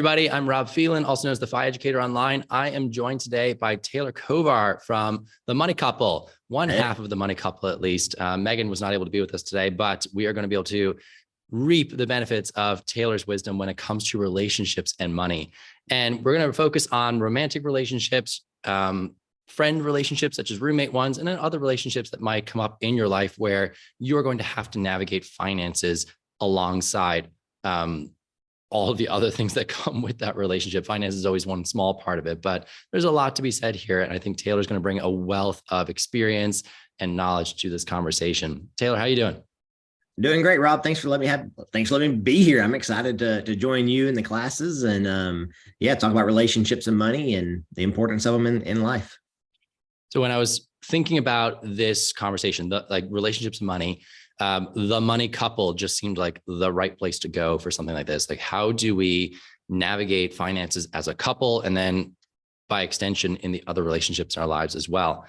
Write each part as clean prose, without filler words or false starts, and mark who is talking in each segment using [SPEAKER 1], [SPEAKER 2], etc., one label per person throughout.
[SPEAKER 1] Everybody, I'm Rob Phelan, also known as the FI Educator Online. I am joined today by Taylor Kovar from The Money Couple, one half of The Money Couple at least. Megan was not able to be with us today, but we are going to be able to reap the benefits of Taylor's wisdom when it comes to relationships and money. And we're going to focus on romantic relationships, friend relationships such as roommate ones, and then other relationships that might come up in your life where you're going to have to navigate finances alongside all of the other things that come with that relationship. Finance is always one small part of it, but there's a lot to be said here. And I think Taylor's going to bring a wealth of experience and knowledge to this conversation. Taylor, how are you doing?
[SPEAKER 2] Doing great, Rob. Thanks for letting me be here. I'm excited to join you in the classes and talk about relationships and money and the importance of them in life.
[SPEAKER 1] So when I was thinking about this conversation, like relationships and money, The Money Couple just seemed like the right place to go for something like this. Like, how do we navigate finances as a couple, and then by extension in the other relationships in our lives as well?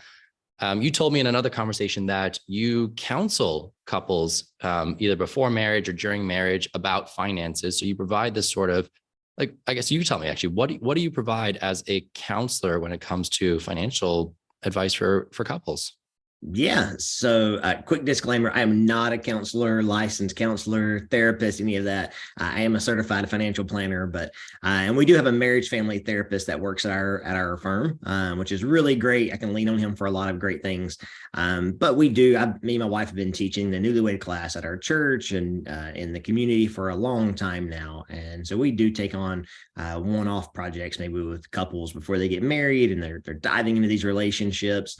[SPEAKER 1] You told me in another conversation that you counsel couples either before marriage or during marriage about finances. So you provide this sort of, like, I guess you tell me actually, what do you provide as a counselor when it comes to financial advice for couples?
[SPEAKER 2] Yeah. So quick disclaimer, I am not a counselor, licensed counselor, therapist, any of that. I am a certified financial planner, but and we do have a marriage family therapist that works at our firm, which is really great. I can lean on him for a lot of great things. But me and my wife have been teaching the newlywed class at our church and in the community for a long time now. And so we do take on one-off projects, maybe with couples before they get married and they're diving into these relationships.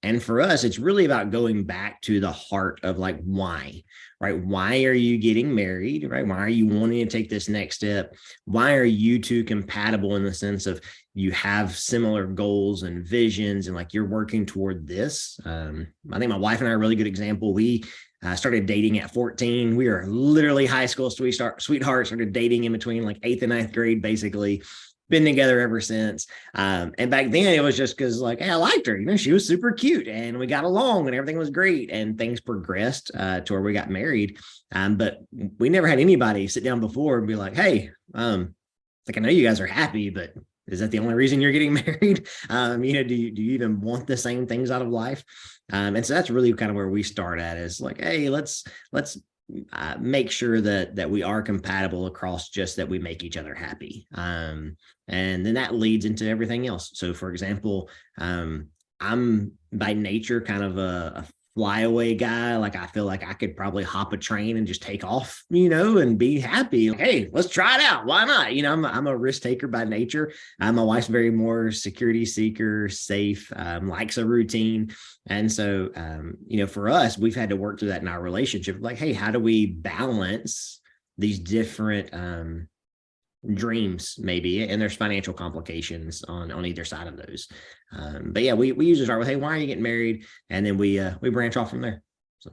[SPEAKER 2] And for us, it's really about going back to the heart of like, why, right? Why are you getting married, right? Why are you wanting to take this next step? Why are you two compatible in the sense of you have similar goals and visions and like you're working toward this? I think my wife and I are a really good example. We started dating at 14. We are literally high school sweethearts, started dating in between like 8th and 9th grade, basically. Been together ever since. And back then it was just because like, hey, I liked her, she was super cute and we got along and everything was great and things progressed to where we got married. But we never had anybody sit down before and be like, hey, like, I know you guys are happy, but is that the only reason you're getting married? Do you even want the same things out of life? And so that's really kind of where we start at, is like, hey, let's make sure that we are compatible across just that we make each other happy. And then that leads into everything else. So for example, I'm by nature kind of a flyaway guy. Like, I feel like I could probably hop a train and just take off, and be happy. Like, hey, let's try it out. Why not? I'm a risk taker by nature. My wife's very more security seeker, safe, likes a routine. And so, for us, we've had to work through that in our relationship. Like, hey, how do we balance these different dreams maybe, and there's financial complications on either side of those. But yeah, we usually start with, hey, why are you getting married? And then we branch off from there. So.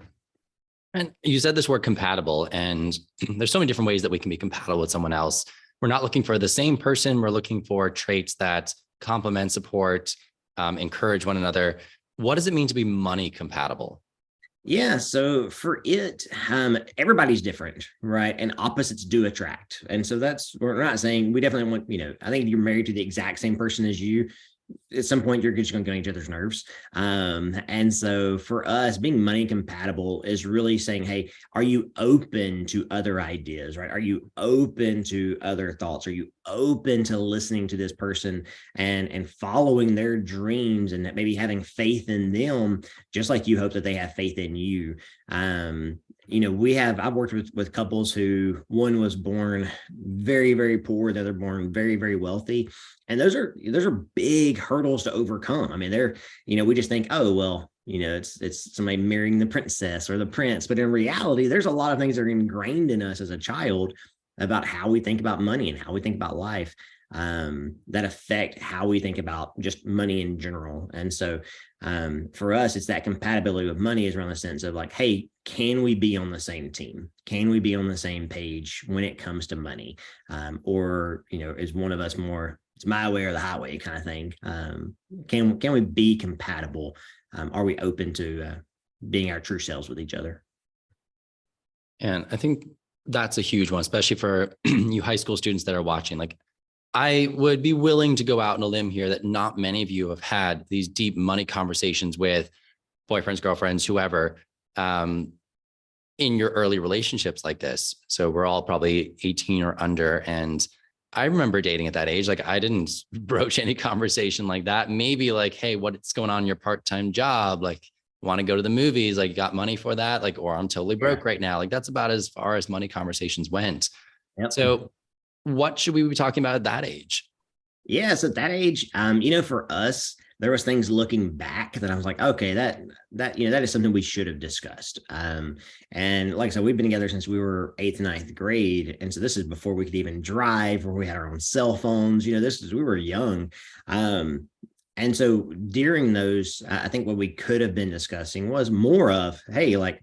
[SPEAKER 1] And you said this word compatible, and there's so many different ways that we can be compatible with someone else. We're not looking for the same person. We're looking for traits that complement, support, encourage one another. What does it mean to be money compatible?
[SPEAKER 2] Yeah. So for it, everybody's different, right? And opposites do attract. And so we're not saying we definitely want, I think if you're married to the exact same person as you, at some point you're just going to get on each other's nerves. And so for us, being money compatible is really saying, hey, are you open to other ideas, right? Are you open to other thoughts? Are you open to listening to this person and following their dreams, and that maybe having faith in them, just like you hope that they have faith in you? I've worked with couples who one was born very, very poor, the other born very, very wealthy. And those are big hurdles to overcome. I mean, we just think, oh, well, it's somebody marrying the princess or the prince. But in reality, there's a lot of things that are ingrained in us as a child about how we think about money and how we think about life, that affect how we think about just money in general. And so for us, it's that compatibility with money is around the sense of like, hey, can we be on the same team? Can we be on the same page when it comes to money? Or is one of us more, it's my way or the highway kind of thing? Can we be compatible? Are we open to being our true selves with each other?
[SPEAKER 1] And I think That's a huge one, especially for you high school students that are watching. Like, I would be willing to go out on a limb here that not many of you have had these deep money conversations with boyfriends, girlfriends, whoever, in your early relationships like this. So we're all probably 18 or under. And I remember dating at that age. Like, I didn't broach any conversation like that. Maybe like, hey, what's going on in your part-time job? Like, want to go to the movies? Like, you got money for that? Like, or I'm totally broke right now. Like, that's about as far as money conversations went.
[SPEAKER 2] Yep.
[SPEAKER 1] So what should we be talking about at that age?
[SPEAKER 2] Yeah, so at that age, for us, there was things looking back that I was like, okay, that is something we should have discussed. And like I said, we've been together since we were 8th, 9th grade, and so this is before we could even drive, or we had our own cell phones. We were young. And so during those, I think what we could have been discussing was more of, hey, like,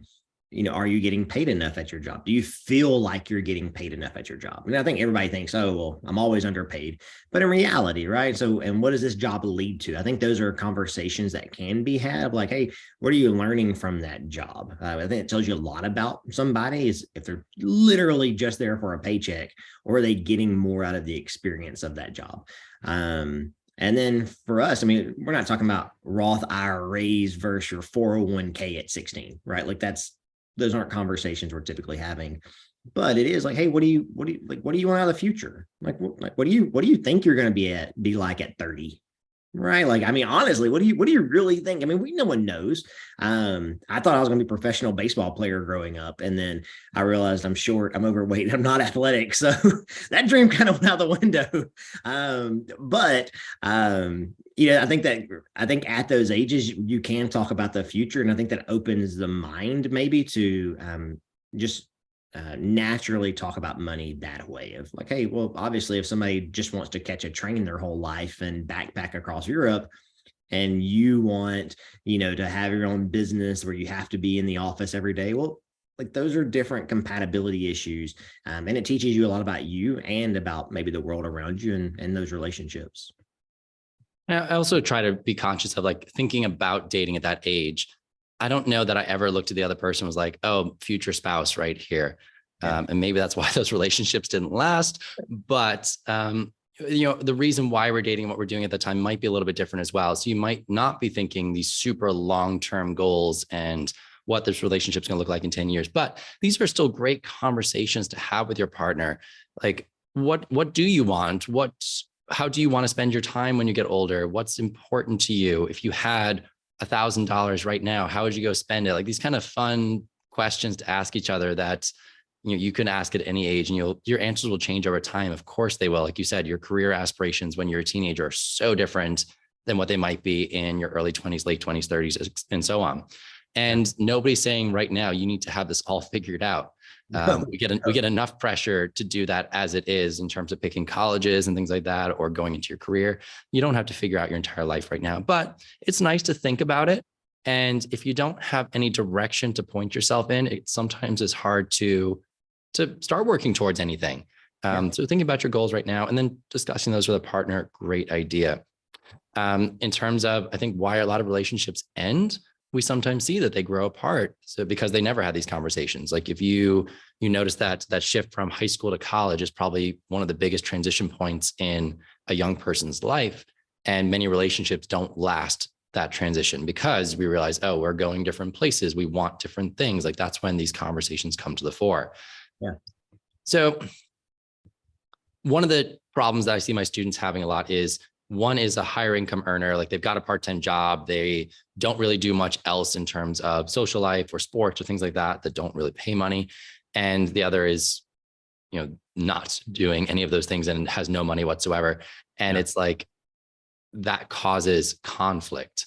[SPEAKER 2] are you getting paid enough at your job? Do you feel like you're getting paid enough at your job? I mean, I think everybody thinks, oh, well, I'm always underpaid. But in reality, right? So, and what does this job lead to? I think those are conversations that can be had. Like, hey, what are you learning from that job? I think it tells you a lot about somebody, is if they're literally just there for a paycheck, or are they getting more out of the experience of that job? And then for us, I mean, we're not talking about Roth IRAs versus your 401k at 16, right? Like, those aren't conversations we're typically having, but it is like, hey, what do you want out of the future? Like, what do you think you're going to be like at 30? Right. Like, I mean, honestly, what do you really think? I mean, no one knows. I thought I was going to be a professional baseball player growing up. And then I realized I'm short, I'm overweight, I'm not athletic. So that dream kind of went out the window. I think at those ages, you can talk about the future. And I think that opens the mind maybe to just naturally talk about money that way, of like, hey, well, obviously, if somebody just wants to catch a train their whole life and backpack across Europe, and you want, to have your own business where you have to be in the office every day, well, like, those are different compatibility issues. And it teaches you a lot about you and about maybe the world around you and those relationships.
[SPEAKER 1] I also try to be conscious of, like, thinking about dating at that age. I don't know that I ever looked at the other person and was like, oh, future spouse right here. Yeah. And maybe that's why those relationships didn't last. But, the reason why we're dating and what we're doing at the time might be a little bit different as well. So you might not be thinking these super long-term goals and what this relationship is going to look like in 10 years. But these are still great conversations to have with your partner. Like, what do you want? How do you want to spend your time when you get older? What's important to you? If you had $1,000 right now, how would you go spend it? Like, these kind of fun questions to ask each other that you can ask at any age, and your answers will change over time. Of course they will. Like you said, your career aspirations when you're a teenager are so different than what they might be in your early 20s, late 20s, 30s, and so on. And nobody's saying right now you need to have this all figured out. We get enough pressure to do that as it is, in terms of picking colleges and things like that, or going into your career. You don't have to figure out your entire life right now, but it's nice to think about it. And if you don't have any direction to point yourself in, it sometimes is hard to start working towards anything. So thinking about your goals right now and then discussing those with a partner, great idea. In terms of, I think, why a lot of relationships end, we sometimes see that they grow apart. So because they never had these conversations. Like, if you notice that shift from high school to college is probably one of the biggest transition points in a young person's life. And many relationships don't last that transition because we realize, oh, we're going different places. We want different things. Like, that's when these conversations come to the fore. Yeah. So one of the problems that I see my students having a lot is, one is a higher income earner. Like, they've got a part-time job. They don't really do much else in terms of social life or sports or things like that don't really pay money. And the other is, not doing any of those things and has no money whatsoever. And it's like, that causes conflict.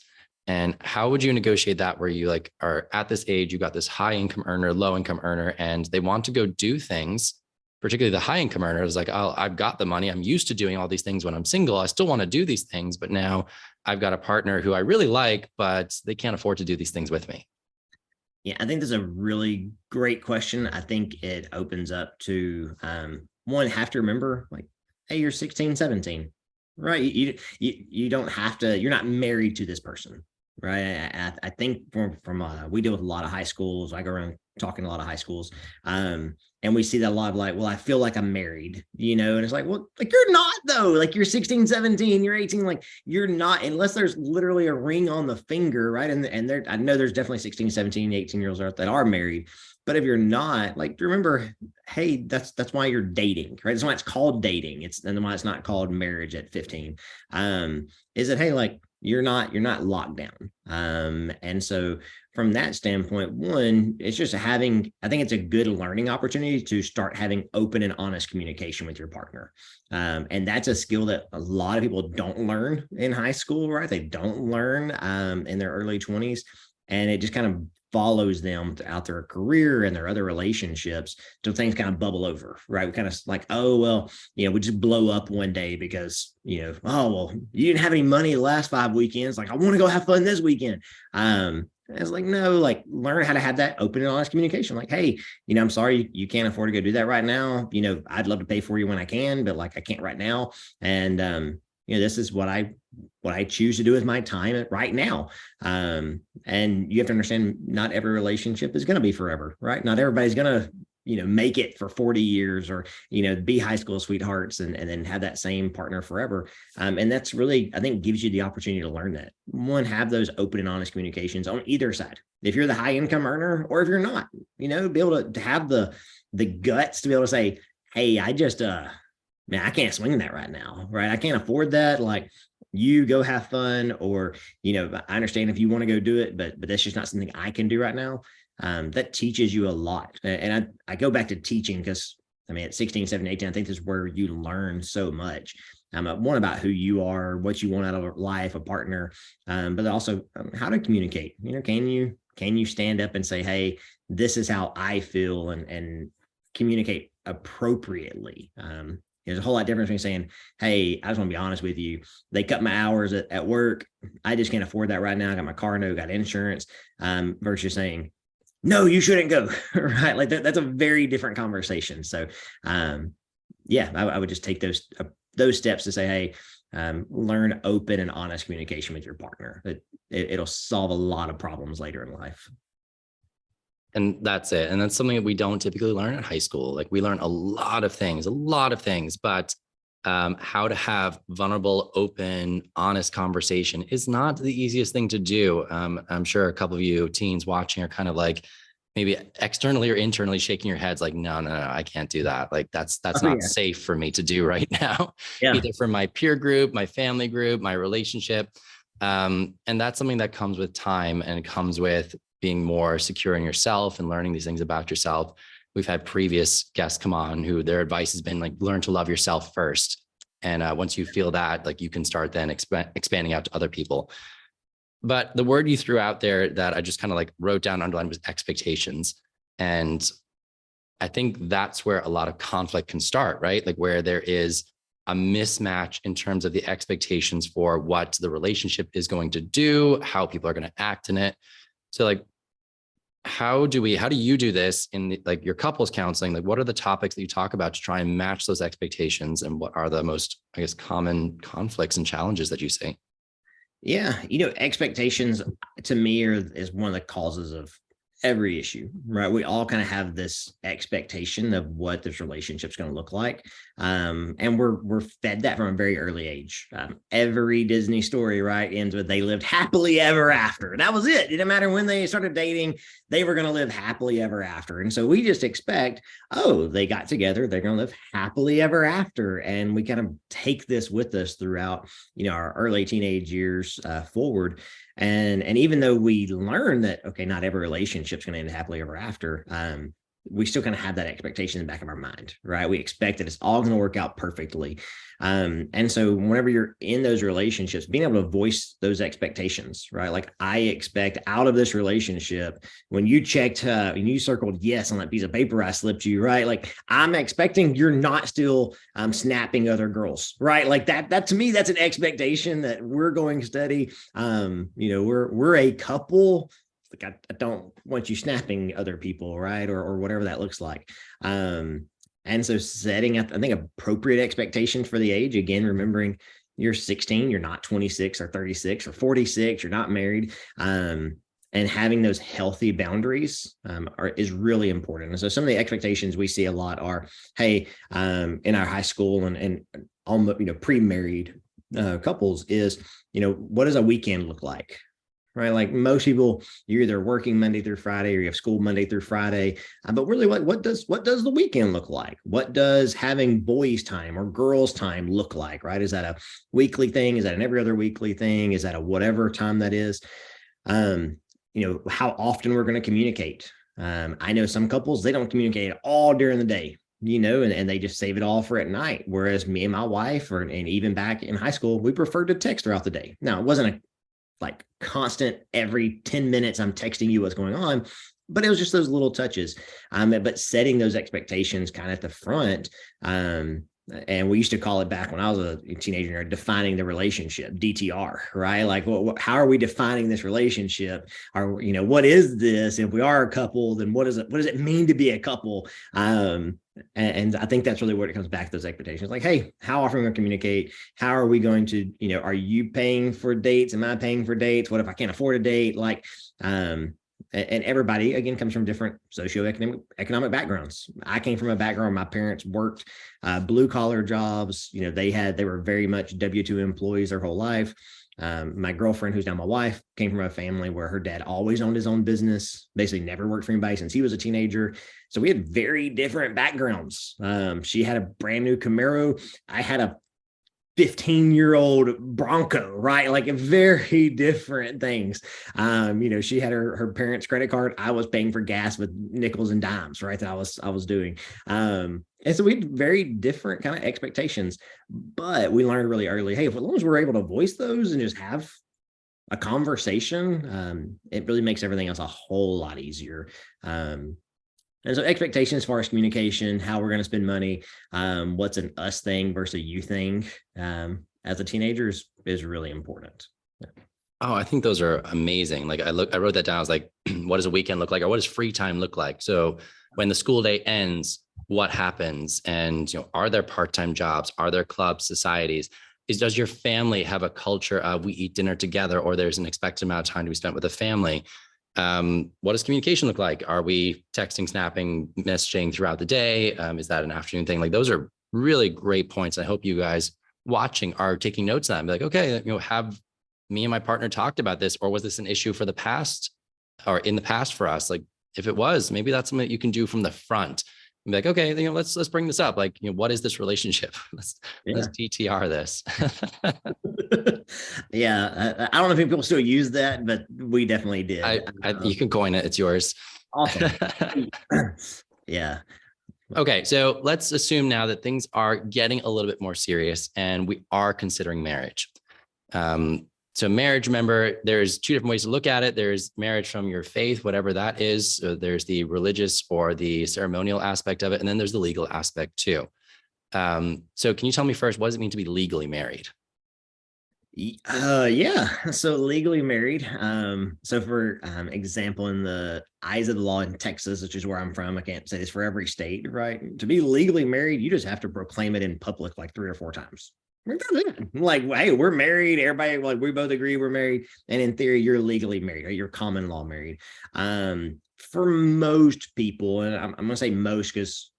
[SPEAKER 1] And how would you negotiate that, where you are at this age, you got this high income earner, low income earner, and they want to go do things, particularly the high income earner is like, oh, I've got the money. I'm used to doing all these things when I'm single. I still want to do these things, but now I've got a partner who I really like, but they can't afford to do these things with me.
[SPEAKER 2] Yeah, I think that's a really great question. I think it opens up to, one, have to remember, like, hey, you're 16, 17, right? You don't have to, you're not married to this person. Right. I think from we deal with a lot of high schools. I go around talking to a lot of high schools. And we see that a lot of like, well, I feel like I'm married, and it's like, well, like you're not though, like you're 16, 17, you're 18, like you're not, unless there's literally a ring on the finger, right? And there, I know there's definitely 16, 17, 18-year-olds out that are married, but if you're not, like, remember, hey, that's why you're dating, right? That's why it's called dating. And why it's not called marriage at 15. Is that, hey, like you're not locked down. And so from that standpoint, one, it's just I think it's a good learning opportunity to start having open and honest communication with your partner. And that's a skill that a lot of people don't learn in high school, right? They don't learn in their early 20s. And it just kind of follows them throughout their career and their other relationships till things kind of bubble over, right? We kind of like, oh, well, we just blow up one day because, oh, well, you didn't have any money the last 5 weekends. Like, I want to go have fun this weekend. It's like, no, like learn how to have that open and honest communication. Like, hey, I'm sorry, you can't afford to go do that right now. I'd love to pay for you when I can, but like, I can't right now. And, this is what I choose to do with my time right now. And you have to understand not every relationship is going to be forever, right? Not everybody's going to, make it for 40 years or, be high school sweethearts and then have that same partner forever. And that's really, I think, gives you the opportunity to learn that. One, have those open and honest communications on either side. If you're the high income earner or if you're not, be able to have the guts to be able to say, hey, I just, man, I can't swing that right now, right? I can't afford that. Like, you go have fun, or, I understand if you want to go do it, but that's just not something I can do right now. That teaches you a lot. And I go back to teaching because, at 16, 17, 18, I think this is where you learn so much. One, about who you are, what you want out of life, a partner, but also how to communicate. Can you stand up and say, hey, this is how I feel, and communicate appropriately. There's a whole lot difference between saying, hey, I just want to be honest with you. They cut my hours at work. I just can't afford that right now. I got my car note, got insurance, versus saying, no, you shouldn't go. Right. Like that's a very different conversation. So, I would just take those steps to say, hey, learn open and honest communication with your partner. It'll solve a lot of problems later in life.
[SPEAKER 1] And that's it. And that's something that we don't typically learn in high school. Like, we learn a lot of things, but how to have vulnerable, open, honest conversation is not the easiest thing to do. I'm sure a couple of you teens watching are kind of like maybe externally or internally shaking your heads like, no, I can't do that. Like that's not safe for me to do right now, either for my peer group, my family group, my relationship. And that's something that comes with time, and it comes with being more secure in yourself and learning these things about yourself. We've had previous guests come on who their advice has been like, learn to love yourself first. And once you feel that, like, you can start then expanding out to other people. But the word you threw out there that I just kind of like wrote down, underlined, was expectations. And I think that's where a lot of conflict can start, right? Like, where there is a mismatch in terms of the expectations for what the relationship is going to do, how people are going to act in it. So like, how do you do this in like your couples counseling? Like, what are the topics that you talk about to try and match those expectations? And what are the most, I guess, common conflicts and challenges that you see?
[SPEAKER 2] Yeah. Expectations to me is one of the causes of every issue, right? We all kind of have this expectation of what this relationship's going to look like. And we're fed that from a very early age. Every Disney story, right, ends with they lived happily ever after. That was it. It didn't matter when they started dating, they were going to live happily ever after. And so we just expect, oh, they got together, they're going to live happily ever after. And we kind of take this with us throughout, our early teenage years forward. And even though we learn that, okay, not every relationship is going to end happily ever after, we still kind of have that expectation in the back of our mind, right? We expect that it's all going to work out perfectly. And so whenever you're in those relationships, being able to voice those expectations, right? Like, I expect out of this relationship, when you checked, and you circled yes on that piece of paper I slipped you, right? Like, I'm expecting you're not still snapping other girls, right? Like that to me, that's an expectation that we're going steady. We're a couple. Like, I don't want you snapping other people, right? Or whatever that looks like. And so setting up, I think, appropriate expectations for the age. Again, remembering you're 16, you're not 26 or 36 or 46, you're not married. And and having those healthy boundaries is really important. And so some of the expectations we see a lot are, hey, in our high school and almost, pre-married couples is, what does a weekend look like? Right. Like most people, you're either working Monday through Friday or you have school Monday through Friday. But really, what does the weekend look like? What does having boys time or girls time look like? Right. Is that a weekly thing? Is that an every other weekly thing? Is that a whatever time that is? How often we're going to communicate. I know some couples, they don't communicate all during the day, and they just save it all for at night. Whereas me and my wife, and even back in high school, we preferred to text throughout the day. Now, it wasn't a constant every 10 minutes I'm texting you what's going on, but it was just those little touches. But setting those expectations kind of at the front. And we used to call it back when I was a teenager, defining the relationship, DTR, right? Like, how are we defining this relationship? What is this? If we are a couple, then what does it mean to be a couple? And I think that's really where it comes back to those expectations. Like, hey, how often are we going to communicate? How are we going to, are you paying for dates? Am I paying for dates? What if I can't afford a date? And everybody, again, comes from different socioeconomic backgrounds. I came from a background, my parents worked blue collar jobs. They were very much W-2 employees their whole life. My girlfriend, who's now my wife, came from a family where her dad always owned his own business, basically never worked for anybody since he was a teenager. So we had very different backgrounds. She had a brand new Camaro. I had a 15-year-old Bronco, right? Like very different things. She had her parents' credit card. I was paying for gas with nickels and dimes, right? That I was doing. And so we had very different kind of expectations, but we learned really early, hey, as long as we're able to voice those and just have a conversation, it really makes everything else a whole lot easier. And so expectations as far as communication, how we're going to spend money, what's an us thing versus a you thing as a teenager is really important.
[SPEAKER 1] Oh, I think those are amazing. Like I wrote that down. I was like, what does a weekend look like? Or what does free time look like? So when the school day ends, what happens? And, are there part-time jobs? Are there clubs, societies? Does your family have a culture of we eat dinner together, or there's an expected amount of time to be spent with the family? What does communication look like? Are we texting, snapping, messaging throughout the day? Is that an afternoon thing? Like those are really great points. I hope you guys watching are taking notes on that and be like, okay, have me and my partner talked about this, or was this an issue for the past or in the past for us? Like if it was, maybe that's something that you can do from the front and be like, okay, let's bring this up. Like, what is this relationship? Let's DTR this.
[SPEAKER 2] Yeah. I don't know if people still use that, but we definitely did.
[SPEAKER 1] You can coin it. It's yours.
[SPEAKER 2] Awesome. Yeah.
[SPEAKER 1] Okay. So let's assume now that things are getting a little bit more serious and we are considering marriage. So marriage, remember, there's two different ways to look at it. There's marriage from your faith, whatever that is. So there's the religious or the ceremonial aspect of it. And then there's the legal aspect too. So can you tell me first, what does it mean to be legally married?
[SPEAKER 2] Yeah. So legally married. So for example, in the eyes of the law in Texas, which is where I'm from, I can't say this for every state, right? To be legally married, you just have to proclaim it in public like 3 or 4 times. Like, hey, we're married. Everybody, like, we both agree we're married. And in theory, you're legally married, or you're common law married. For most people, and I'm going to say most because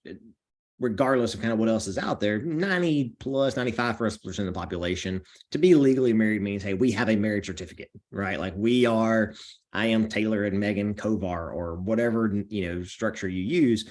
[SPEAKER 2] regardless of kind of what else is out there, 90 plus 95% of the population, to be legally married means, hey, we have a marriage certificate, right? Like I am Taylor and Megan Kovar, or whatever, structure you use.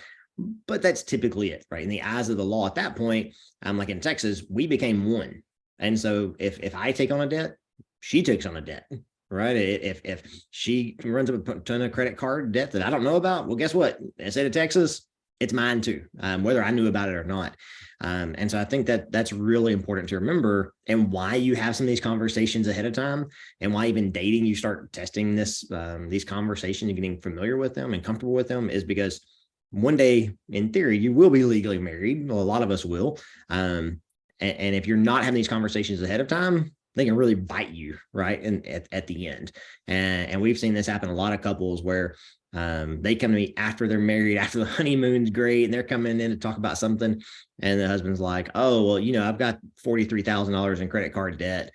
[SPEAKER 2] But that's typically it, right? In the eyes of the law at that point, like in Texas, we became one. And so if I take on a debt, she takes on a debt, right? If she runs up a ton of credit card debt that I don't know about, well, guess what? In the state of Texas, it's mine too, whether I knew about it or not. And so I think that's really important to remember, and why you have some of these conversations ahead of time, and why even dating, you start testing these conversations and getting familiar with them and comfortable with them, is because one day, in theory, you will be legally married. Well, a lot of us will. And if you're not having these conversations ahead of time, they can really bite you, right? And at the end. And we've seen this happen a lot of couples where they come to me after they're married, after the honeymoon's great, and they're coming in to talk about something. And the husband's like, oh, well, I've got $43,000 in credit card debt.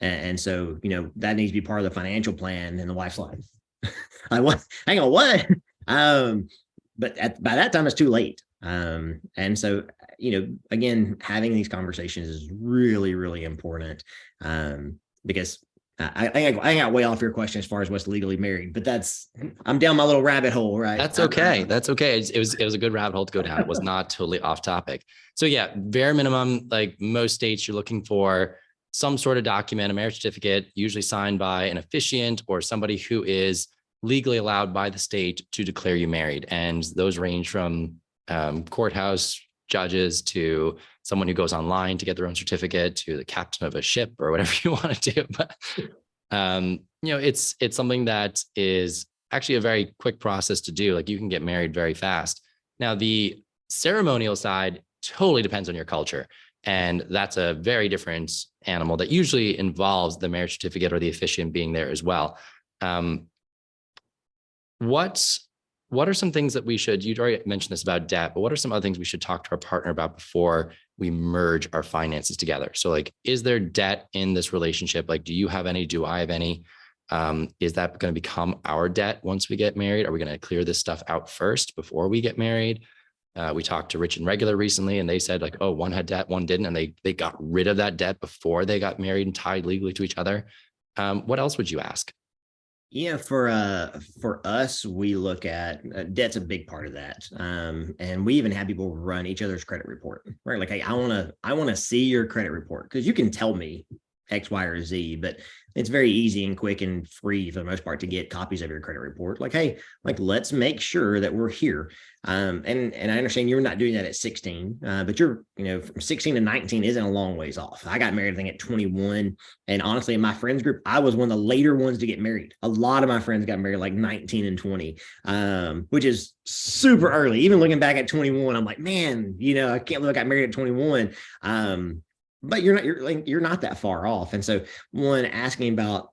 [SPEAKER 2] And so, that needs to be part of the financial plan. And the wife's like, like what? Hang on, what? But by that time, it's too late. And so, again, having these conversations is really, really important. Because I got way off your question as far as what's legally married, but I'm down my little rabbit hole, right?
[SPEAKER 1] That's okay. That's okay. It was a good rabbit hole to go down. It was not totally off topic. So yeah, bare minimum, like most states, you're looking for some sort of document, a marriage certificate, usually signed by an officiant or somebody who is legally allowed by the state to declare you married. And those range from courthouse judges to someone who goes online to get their own certificate to the captain of a ship or whatever you want to do. But, it's something that is actually a very quick process to do. Like you can get married very fast. Now, the ceremonial side totally depends on your culture. And that's a very different animal that usually involves the marriage certificate or the officiant being there as well. What are some things that you'd already mentioned this about debt, but what are some other things we should talk to our partner about before we merge our finances together? So like, is there debt in this relationship? Like, do you have any? Do I have any? Is that going to become our debt once we get married? Are we going to clear this stuff out first before we get married? We talked to Rich and Regular recently, and they said like, oh, one had debt, one didn't. And they got rid of that debt before they got married and tied legally to each other. What else would you ask?
[SPEAKER 2] Yeah, for us, we look at debt's a big part of that, and we even have people run each other's credit report, right? Like, hey, I want to see your credit report because you can tell me X, Y, or Z, but it's very easy and quick and free for the most part to get copies of your credit report. Like, hey, like let's make sure that we're here. And I understand you're not doing that at 16, but you're, from 16 to 19 isn't a long ways off. I got married, I think, at 21. And honestly, in my friends group, I was one of the later ones to get married. A lot of my friends got married like 19 and 20, which is super early. Even looking back at 21, I'm like, man, I can't believe I got married at 21. But you're not that far off. And so one, asking about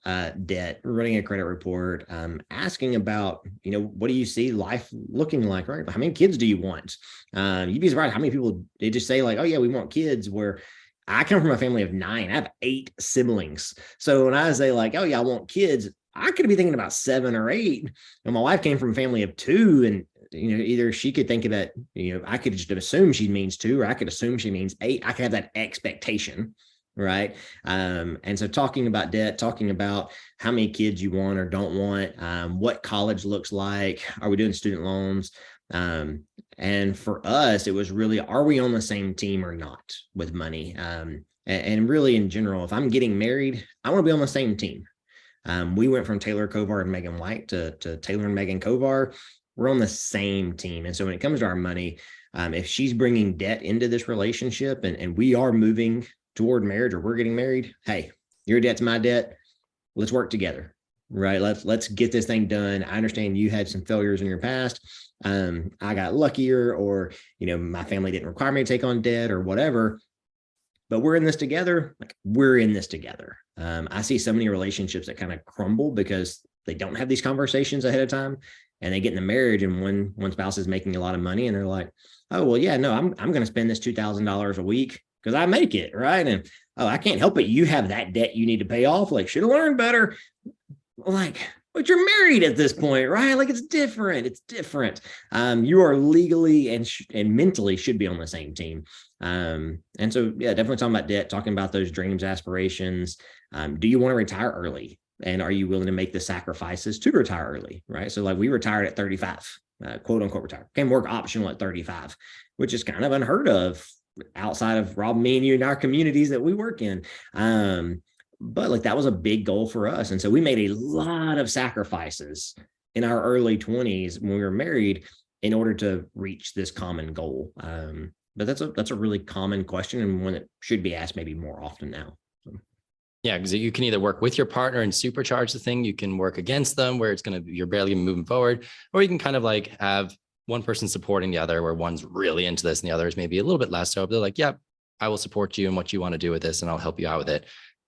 [SPEAKER 2] debt, running a credit report, asking about, what do you see life looking like, right? How many kids do you want? You'd be surprised how many people, they just say like, oh yeah, we want kids, where I come from a family of 9. I have 8 siblings. So when I say like, oh yeah, I want kids, I could be thinking about 7 or 8. And my wife came from a family of 2, and either she could think of that, I could just assume she means 2, or I could assume she means 8. I could have that expectation, right? And so talking about debt, talking about how many kids you want or don't want, what college looks like, are we doing student loans? And for us, it was really, are we on the same team or not with money? And really in general, if I'm getting married, I want to be on the same team. We went from Taylor Kovar and Megan White to Taylor and Megan Kovar. We're on the same team. And so when it comes to our money, if she's bringing debt into this relationship and we are moving toward marriage, or we're getting married, hey, your debt's my debt. Let's work together, right? Let's get this thing done. I understand you had some failures in your past. I got luckier, or, my family didn't require me to take on debt or whatever, but we're in this together. Like, we're in this together. I see so many relationships that kind of crumble because they don't have these conversations ahead of time. And they get in a marriage, and one spouse is making a lot of money, and they're like, oh, well, yeah, no, I'm going to spend this $2,000 a week because I make it, right? And, oh, I can't help it. You have that debt you need to pay off. Like, should have learned better. Like, but you're married at this point, right? Like, it's different. It's different. You are legally and mentally should be on the same team. And so, yeah, definitely talking about debt, talking about those dreams, aspirations. Do you want to retire early? And are you willing to make the sacrifices to retire early, right? So like, we retired at 35, quote unquote retired, became work optional at 35, which is kind of unheard of outside of Rob, me and you in our communities that we work in. But like, that was a big goal for us. And so we made a lot of sacrifices in our early 20s when we were married in order to reach this common goal. But that's a really common question, and one that should be asked maybe more often now.
[SPEAKER 1] Yeah, because you can either work with your partner and supercharge the thing. You can work against them where you're barely moving forward, or you can kind of like have one person supporting the other, where one's really into this and the other is maybe a little bit less so. But they're like, yeah, I will support you in what you want to do with this, and I'll help you out with it.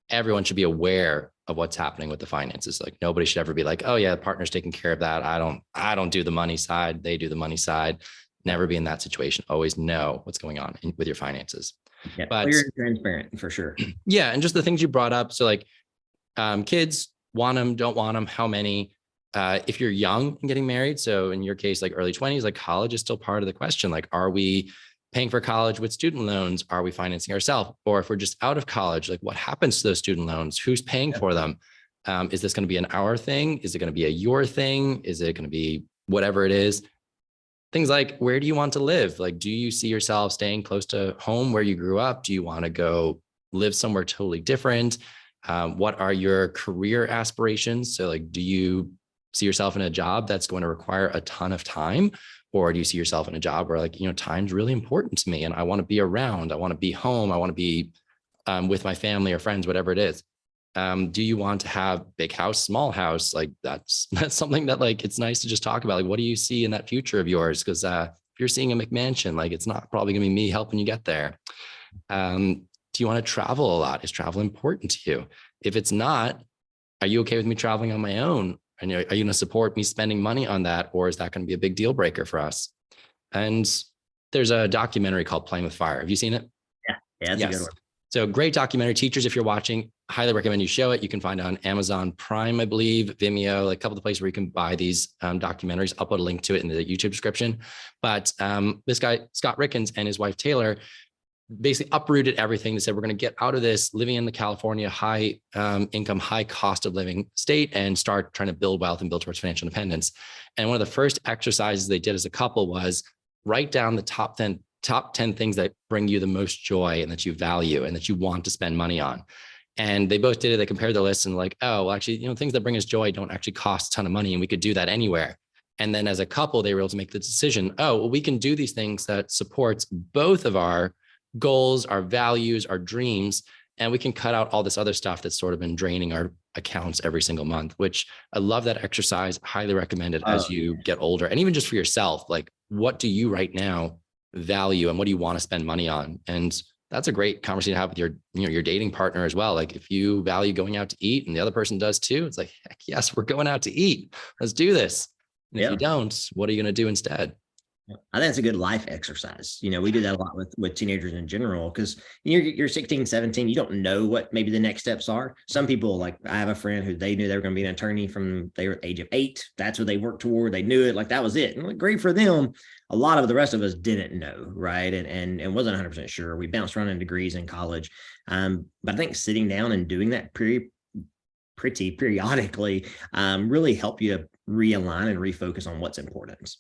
[SPEAKER 1] Everyone should be aware of what's happening with the finances. Like, nobody should ever be like, oh yeah, the partner's taking care of that. I don't do the money side. They do the money side. Never be in that situation. Always know what's going on with your finances.
[SPEAKER 2] Yeah, but clear and transparent for sure.
[SPEAKER 1] Yeah. And just the things you brought up. So like, Kids, want them, don't want them, how many? If you're young and getting married, so in your case, like early 20s, like college is still part of the question. Like, are we paying for college with student loans? Are we financing ourselves? Or if we're just out of college, like what happens to those student loans? Who's paying for them? Is this going to be an our thing? Is it going to be a your thing? Is it going to be whatever it is? Things like, where do you want to live? Like, do you see yourself staying close to home where you grew up? Do you want to go live somewhere totally different? What are your career aspirations? So like, do you see yourself in a job that's going to require a ton of time? Or do you see yourself in a job where like, time's really important to me and I want to be around, I want to be home, I want to be with my family or friends, whatever it is. Do you want to have big house, small house? Like that's something that like, it's nice to just talk about. Like, what do you see in that future of yours? Because if you're seeing a McMansion, like it's not probably gonna be me helping you get there. Do you want to travel a lot? Is travel important to you? If it's not, are you okay with me traveling on my own? And are you going to support me spending money on that? Or is that going to be a big deal breaker for us? And there's a documentary called Playing with Fire. Have you seen it?
[SPEAKER 2] Yeah, that's a good one.
[SPEAKER 1] So great documentary. Teachers, if you're watching, highly recommend you show it. You can find it on Amazon Prime, I believe, Vimeo, like a couple of places where you can buy these documentaries. I'll put a link to it in the YouTube description. But this guy, Scott Rickens, and his wife, Taylor, basically uprooted everything. They said, we're going to get out of this living in the California high income, high cost of living state and start trying to build wealth and build towards financial independence. And one of the first exercises they did as a couple was write down the top 10 things that bring you the most joy and that you value and that you want to spend money on. And they both did it. They compared the lists and like, oh, well, actually, things that bring us joy don't actually cost a ton of money and we could do that anywhere. And then as a couple, they were able to make the decision, oh, well, we can do these things that supports both of our goals, our values, our dreams, and we can cut out all this other stuff that's sort of been draining our accounts every single month, which I love that exercise. Highly recommend it as you get older. And even just for yourself, like what do you right now value and what do you want to spend money on? And that's a great conversation to have with your dating partner as well. Like if you value going out to eat and the other person does too, it's like, heck yes, we're going out to eat. Let's do this. And if you don't, what are you going to do instead?
[SPEAKER 2] I think it's a good life exercise. We do that a lot with teenagers in general, because you're 16, 17, you don't know what maybe the next steps are. Some people, like I have a friend who they knew they were going to be an attorney from they were at the age of 8. That's what they worked toward. They knew it, like that was it. And like, great for them. A lot of the rest of us didn't know, right? And wasn't 100% sure. We bounced around in degrees in college. But I think sitting down and doing that pretty periodically really help you realign and refocus on what's important,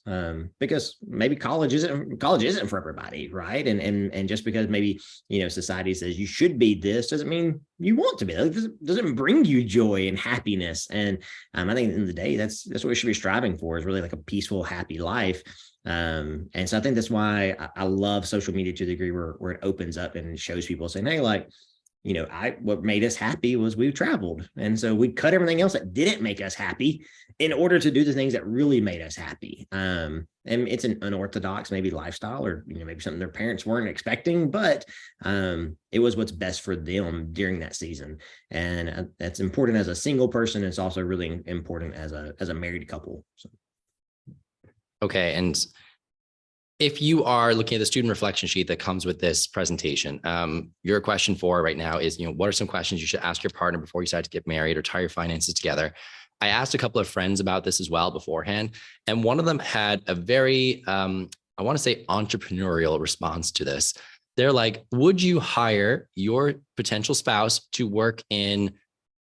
[SPEAKER 2] because maybe college isn't for everybody, right? And just because maybe society says you should be this doesn't mean you want to be. It doesn't bring you joy and happiness. And I think at the end of the day, that's what we should be striving for, is really like a peaceful, happy life. And so I think that's why I love social media to the degree where it opens up and shows people saying, hey, like, what made us happy was we traveled. And so we cut everything else that didn't make us happy in order to do the things that really made us happy. And it's an unorthodox, maybe lifestyle, or, maybe something their parents weren't expecting, but it was what's best for them during that season. And that's important as a single person. It's also really important as a married couple. So.
[SPEAKER 1] Okay. And if you are looking at the student reflection sheet that comes with this presentation, your question for right now is, what are some questions you should ask your partner before you decide to get married or tie your finances together? I asked a couple of friends about this as well beforehand, and one of them had a very, I want to say entrepreneurial response to this. They're like, would you hire your potential spouse to work in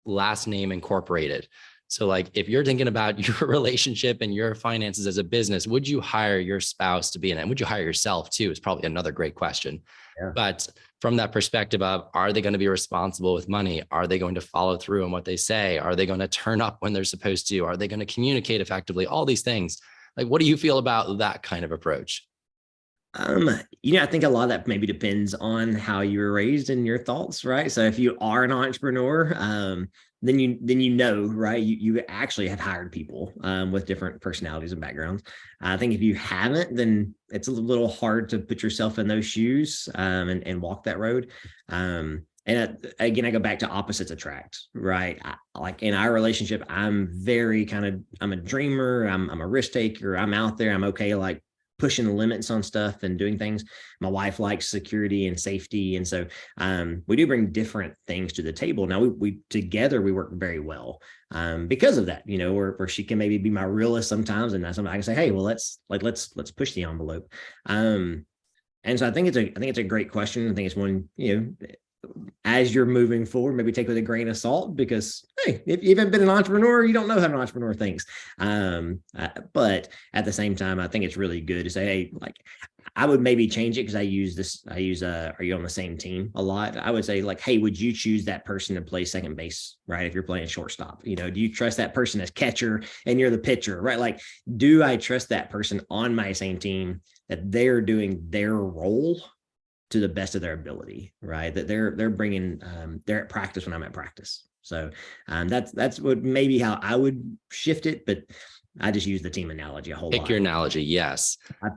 [SPEAKER 1] last name incorporated? So like, if you're thinking about your relationship and your finances as a business, would you hire your spouse to be in it? And would you hire yourself too? Is probably another great question. Yeah. But from that perspective of, are they going to be responsible with money? Are they going to follow through on what they say? Are they going to turn up when they're supposed to? Are they going to communicate effectively? All these things. Like, what do you feel about that kind of approach?
[SPEAKER 2] I think a lot of that maybe depends on how you were raised and your thoughts, right? So if you are an entrepreneur, then right, you actually have hired people with different personalities and backgrounds. I think if you haven't, then it's a little hard to put yourself in those shoes and walk that road. And again, I go back to opposites attract, right? Like in our relationship, I'm a dreamer. I'm a risk taker. I'm out there. I'm okay, like pushing the limits on stuff and doing things. My wife likes security and safety. And so we do bring different things to the table. Now we together, we work very well because of that, where she can maybe be my realist sometimes. And that's something I can say, hey, well, let's push the envelope. And so I think it's a great question. I think it's one, as you're moving forward, maybe take with a grain of salt, because, hey, if you haven't been an entrepreneur, you don't know how an entrepreneur thinks. But at the same time, I think it's really good to say, hey, like, I would maybe change it, because I use are you on the same team a lot? I would say, like, hey, would you choose that person to play second base, right? If you're playing shortstop, do you trust that person as catcher and you're the pitcher, right? Like, do I trust that person on my same team, that they're doing their role to the best of their ability, right? That they're bringing, they're at practice when I'm at practice. So that's what maybe how I would shift it, but I just use the team analogy a whole lot.
[SPEAKER 1] Pick your analogy. Yes.
[SPEAKER 2] I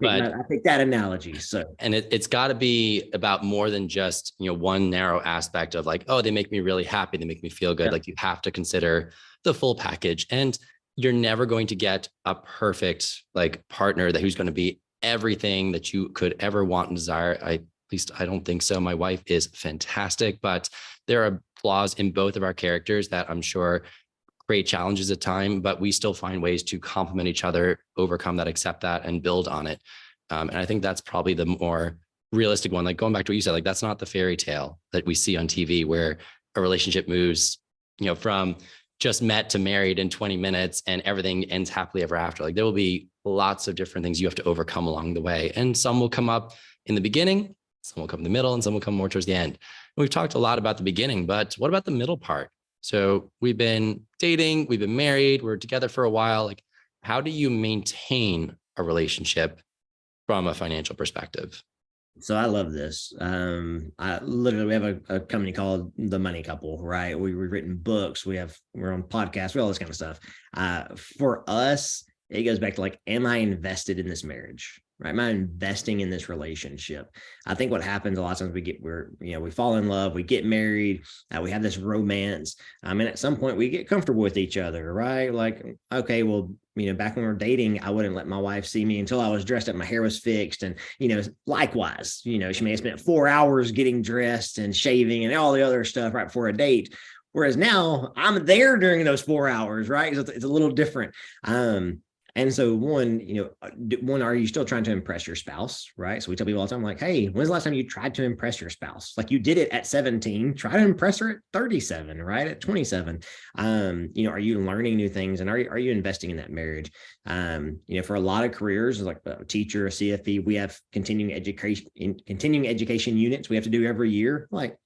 [SPEAKER 2] pick that analogy. So,
[SPEAKER 1] and it's got to be about more than just, one narrow aspect of like, oh, they make me really happy, they make me feel good. Yeah. Like, you have to consider the full package, and you're never going to get a perfect like partner who's going to be everything that you could ever want and desire. At least I don't think so. My wife is fantastic, but there are flaws in both of our characters that I'm sure create challenges at time, but we still find ways to complement each other, overcome that, accept that, and build on it. And I think that's probably the more realistic one. Like, going back to what you said, like, that's not the fairy tale that we see on TV where a relationship moves, from just met to married in 20 minutes and everything ends happily ever after. Like, there will be lots of different things you have to overcome along the way. And some will come up in the beginning, some will come in the middle, and some will come more towards the end. And we've talked a lot about the beginning, but what about the middle part? So we've been dating, we've been married, we're together for a while. Like, how do you maintain a relationship from a financial perspective?
[SPEAKER 2] So I love this. We have a company called The Money Couple, right? We've written books. We're on podcasts, all this kind of stuff. For us, it goes back to like, am I invested in this marriage? Right? Am I investing in this relationship? I think what happens a lot of times, we fall in love, we get married, we have this romance. And at some point we get comfortable with each other, right? Like, okay, well, back when we were dating, I wouldn't let my wife see me until I was dressed up, my hair was fixed. And, likewise, she may have spent 4 hours getting dressed and shaving and all the other stuff right before a date. Whereas now I'm there during those 4 hours, right? So it's a little different. And so one, are you still trying to impress your spouse, right? So we tell people all the time, like, hey, when's the last time you tried to impress your spouse? Like, you did it at 17, try to impress her at 37, right? At 27. Are you learning new things, and are you investing in that marriage? For a lot of careers, like a teacher, a CFP, we have continuing education units we have to do every year. Like,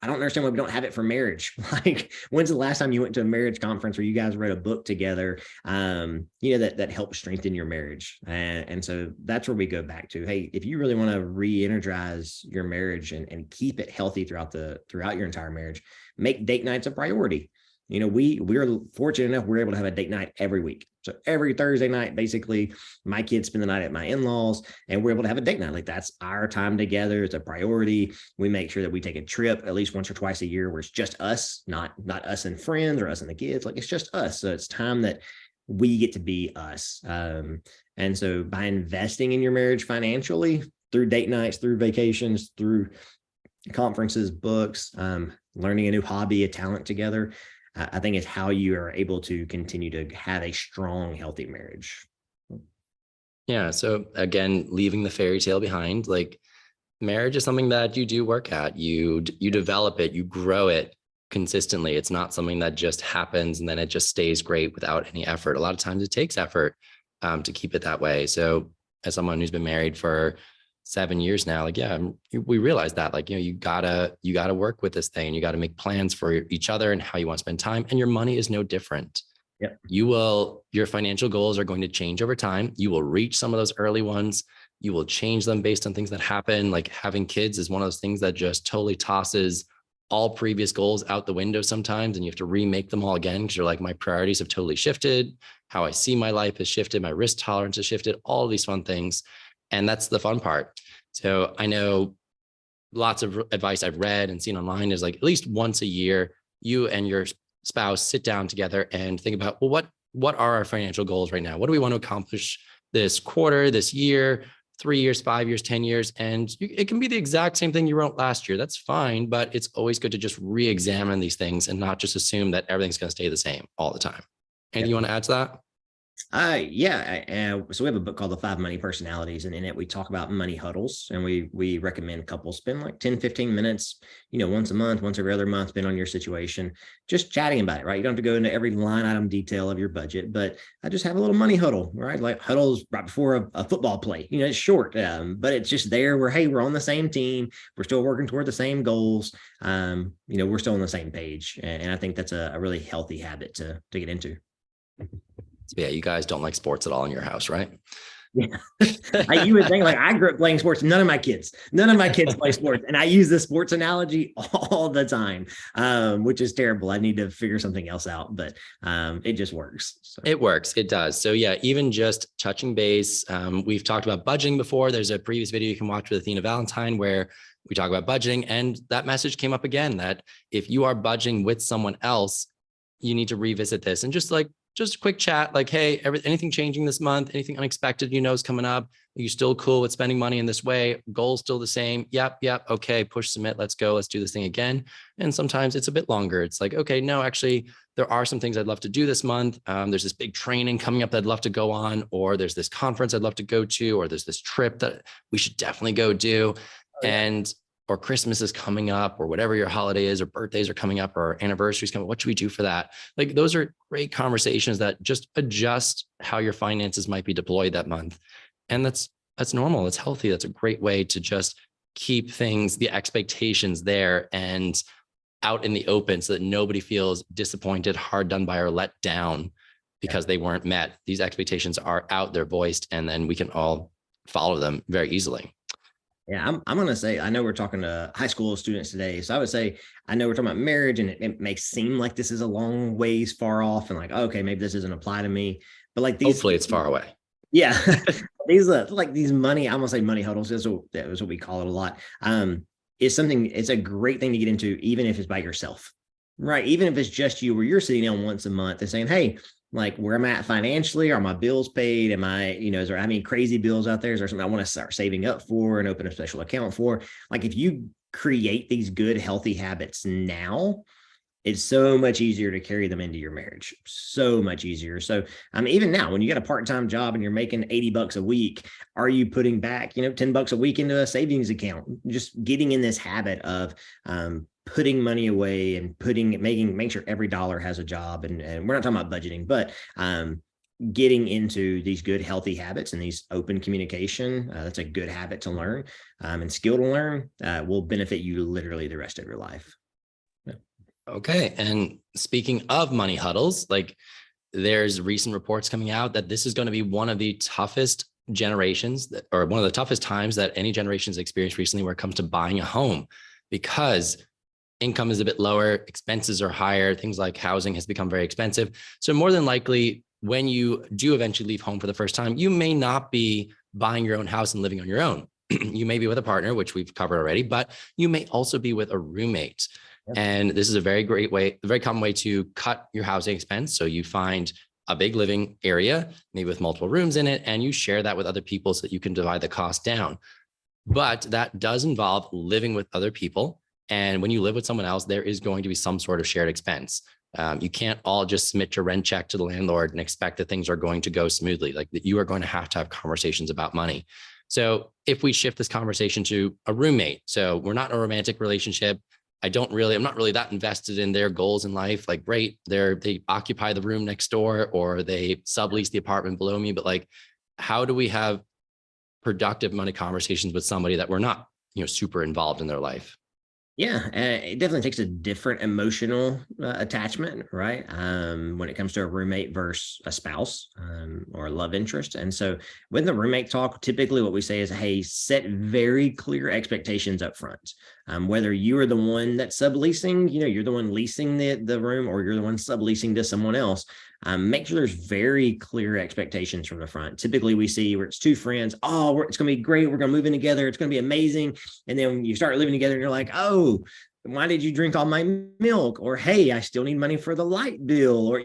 [SPEAKER 2] I don't understand why we don't have it for marriage. Like, when's the last time you went to a marriage conference where you guys read a book together, that helped strengthen your marriage? And so that's where we go back to, hey, if you really want to re-energize your marriage and keep it healthy throughout your entire marriage, make date nights a priority. We're fortunate enough, we're able to have a date night every week. So every Thursday night, basically, my kids spend the night at my in-laws, and we're able to have a date night. Like, that's our time together. It's a priority. We make sure that we take a trip at least once or twice a year where it's just us, not us and friends or us and the kids. Like, it's just us. So it's time that we get to be us. And so by investing in your marriage financially, through date nights, through vacations, through conferences, books, learning a new hobby, a talent together, I think is how you are able to continue to have a strong, healthy marriage.
[SPEAKER 1] Yeah. So again, leaving the fairy tale behind, like, marriage is something that you do work at, you develop it, you grow it consistently. It's not something that just happens and then it just stays great without any effort. A lot of times it takes effort to keep it that way. So as someone who's been married for 7 years now, like, yeah, we realize that, like, you gotta work with this thing. You got to make plans for each other and how you want to spend time. And your money is no different.
[SPEAKER 2] Yep.
[SPEAKER 1] Your financial goals are going to change over time. You will reach some of those early ones. You will change them based on things that happen. Like, having kids is one of those things that just totally tosses all previous goals out the window sometimes. And you have to remake them all again, because you're like, my priorities have totally shifted. How I see my life has shifted. My risk tolerance has shifted, all of these fun things. And that's the fun part. So I know lots of advice I've read and seen online is like, at least once a year, you and your spouse sit down together and think about, well, what are our financial goals right now? What do we want to accomplish this quarter, this year, 3 years, 5 years, 10 years, and it can be the exact same thing you wrote last year. That's fine, but it's always good to just re-examine these things and not just assume that everything's going to stay the same all the time. Anything you want to add to that?
[SPEAKER 2] So we have a book called The 5 Money Personalities, and in it we talk about money huddles, and we recommend couples spend like 10-15 minutes, once a month, once every other month, depending on your situation, just chatting about it, right? You don't have to go into every line item detail of your budget, but I just have a little money huddle, right? Like huddles right before a football play. It's short, but it's just there where, hey, we're on the same team, we're still working toward the same goals, we're still on the same page, and I think that's a really healthy habit to get into.
[SPEAKER 1] Yeah, you guys don't like sports at all in your house, right?
[SPEAKER 2] Yeah. You would think, like, I grew up playing sports. None of my kids play sports. And I use the sports analogy all the time, which is terrible. I need to figure something else out, but it just works. So.
[SPEAKER 1] It works. It does. So yeah, even just touching base. We've talked about budgeting before. There's a previous video you can watch with Athena Valentine where we talk about budgeting, and that message came up again, that if you are budgeting with someone else, you need to revisit this and just a quick chat, like, hey, anything changing this month? Anything unexpected is coming up? Are you still cool with spending money in this way? Goals still the same? Yep. Okay, push submit. Let's go. Let's do this thing again. And sometimes it's a bit longer. It's like, okay, no, actually, there are some things I'd love to do this month. There's this big training coming up that I'd love to go on, or there's this conference I'd love to go to, or there's this trip that we should definitely go do. Or Christmas is coming up, or whatever your holiday is, or birthdays are coming up, or anniversaries coming up. What should we do for that? Like, those are great conversations that just adjust how your finances might be deployed that month. And that's normal. It's healthy. That's a great way to just keep the expectations there and out in the open, so that nobody feels disappointed, hard done by, or let down because they weren't met. These expectations are out there, voiced, and then we can all follow them very easily.
[SPEAKER 2] Yeah, I'm going to say, I know we're talking to high school students today. So I would say, I know we're talking about marriage, and it may seem like this is a long ways far off, and like, okay, maybe this doesn't apply to me, but like
[SPEAKER 1] hopefully it's far away.
[SPEAKER 2] Yeah. These money, I'm going to say money huddles. That's what we call it a lot. It's a great thing to get into, even if it's by yourself, right? Even if it's just you, where you're sitting down once a month and saying, hey, like, where I'm at financially, are my bills paid? Am I, is there any crazy bills out there? Is there something I want to start saving up for and open a special account for? Like, if you create these good, healthy habits now, it's so much easier to carry them into your marriage. So much easier. So even now, when you got a part-time job and you're making $80 a week, are you putting back, $10 a week into a savings account? Just getting in this habit of putting money away and making sure every dollar has a job. And we're not talking about budgeting, but getting into these good, healthy habits and these open communication. That's a good habit to learn, and skill to learn, will benefit you literally the rest of your life. Yeah.
[SPEAKER 1] Okay. And speaking of money huddles, like, there's recent reports coming out that this is going to be one of the toughest generations, or one of the toughest times that any generation's experienced recently, where it comes to buying a home, because income is a bit lower, expenses are higher, things like housing has become very expensive. So more than likely, when you do eventually leave home for the first time, you may not be buying your own house and living on your own. You may be with a partner, which we've covered already, but you may also be with a roommate. Yep. And this is a very common way to cut your housing expense. So you find a big living area, maybe with multiple rooms in it, and you share that with other people so that you can divide the cost down. But that does involve living with other people. And when you live with someone else, there is going to be some sort of shared expense. You can't all just submit your rent check to the landlord and expect that things are going to go smoothly. Like, that you are going to have conversations about money. So if we shift this conversation to a roommate, so we're not in a romantic relationship, I'm not really that invested in their goals in life. Like, great, they occupy the room next door, or they sublease the apartment below me. But like, how do we have productive money conversations with somebody that we're not, super involved in their life?
[SPEAKER 2] Yeah, it definitely takes a different emotional attachment, right? When it comes to a roommate versus a spouse, or a love interest. And so with the roommate talk, typically what we say is, hey, set very clear expectations up front. Whether you are the one that's subleasing, you're the one leasing the room, or you're the one subleasing to someone else, make sure there's very clear expectations from the front. Typically we see where it's two friends, it's going to be great, we're going to move in together, it's going to be amazing. And then when you start living together and you're like, oh, why did you drink all my milk? Or, hey, I still need money for the light bill. Or,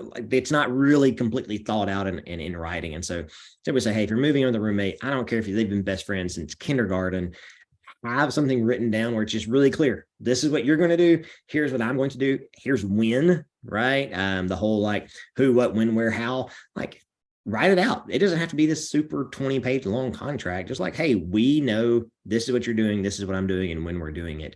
[SPEAKER 2] like it's not really completely thought out and in writing. And so we say, hey, if you're moving in with a roommate, I don't care if they've been best friends since kindergarten, have something written down where it's just really clear. This is what you're going to do. Here's what I'm going to do. Here's when, right? The whole like who, what, when, where, how, like write it out. It doesn't have to be this super 20-page long contract. Just like, hey, we know this is what you're doing. This is what I'm doing and when we're doing it.